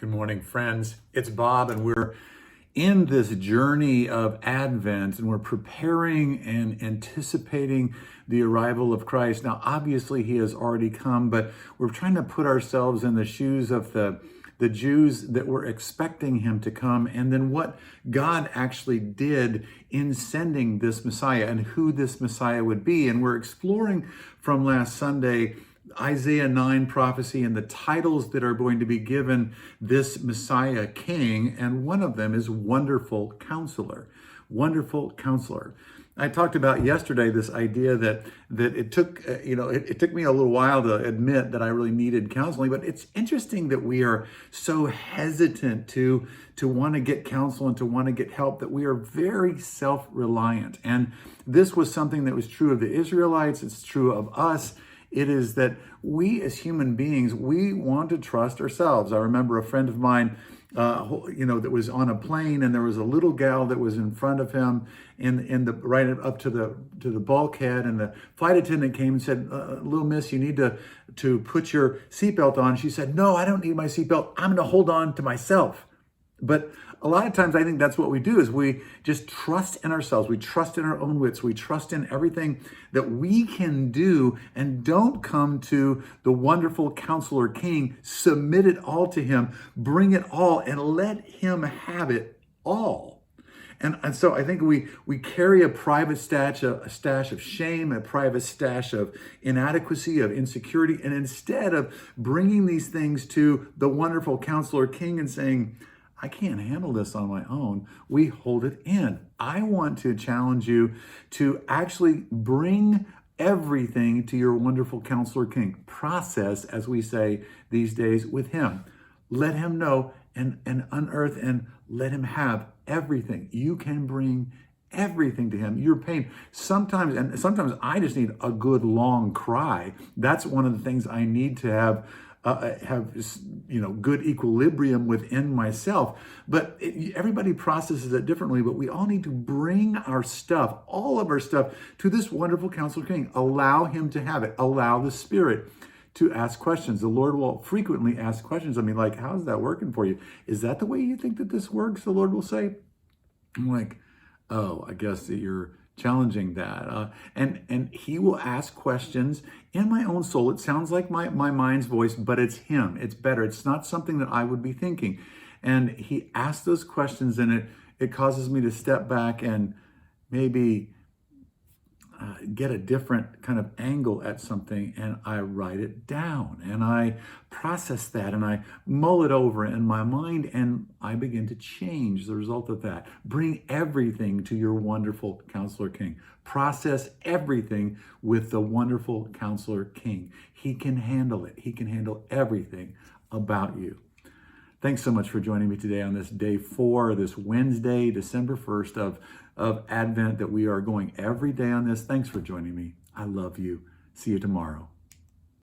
Good morning, friends. It's Bob, and we're in this journey of Advent, and we're preparing and anticipating the arrival of Christ. Now, obviously, he has already come, but we're trying to put ourselves in the shoes of the Jews that were expecting him to come, and then what God actually did in sending this Messiah and who this Messiah would be. And we're exploring from last Sunday Isaiah 9 prophecy and the titles that are going to be given this Messiah king. And one of them is Wonderful Counselor. Wonderful Counselor. I talked about yesterday this idea that it took, it took me a little while to admit that I really needed counseling, but it's interesting that we are so hesitant to want to get counsel and to want to get help, that we are very self-reliant. And this was something that was true of the Israelites. It's true of us. It is that we as human beings, we want to trust ourselves. I remember a friend of mine, that was on a plane, and there was a little gal that was in front of him in the right up to the bulkhead, and the flight attendant came and said, "Little miss, you need to put your seatbelt on." She said, "No, I don't need my seatbelt. I'm going to hold on to myself." But a lot of times I think that's what we do, is we just trust in ourselves. We trust in our own wits. We trust in everything that we can do, and don't come to the Wonderful Counselor King, submit it all to him, bring it all, and let him have it all. And so I think we carry a private stash of shame, a private stash of inadequacy, of insecurity. And instead of bringing these things to the Wonderful Counselor King and saying, "I can't handle this on my own," we hold it in. I want to challenge you to actually bring everything to your Wonderful Counselor King. Process, as we say these days, with him. Let him know and unearth and let him have everything. You can bring everything to him. Your pain. Sometimes I just need a good long cry. That's one of the things I need to have good equilibrium within myself. But everybody processes it differently, but we all need to bring our stuff, all of our stuff, to this Wonderful Counselor King. Allow him to have it. Allow the Spirit to ask questions. The Lord will frequently ask questions. I mean, like, how's that working for you? Is that the way you think that this works? The Lord will say. I'm like, oh, I guess that you're challenging that. And he will ask questions in my own soul. It sounds like my mind's voice, but it's him. It's better. It's not something that I would be thinking. And he asks those questions, and it causes me to step back and maybe get a different kind of angle at something, and I write it down, and I process that, and I mull it over in my mind, and I begin to change the result of that. Bring everything to your Wonderful Counselor King. Process everything with the Wonderful Counselor King. He can handle it. He can handle everything about you. Thanks so much for joining me today on this day 4, this Wednesday, December 1st of Advent, that we are going every day on this. Thanks for joining me. I love you. See you tomorrow.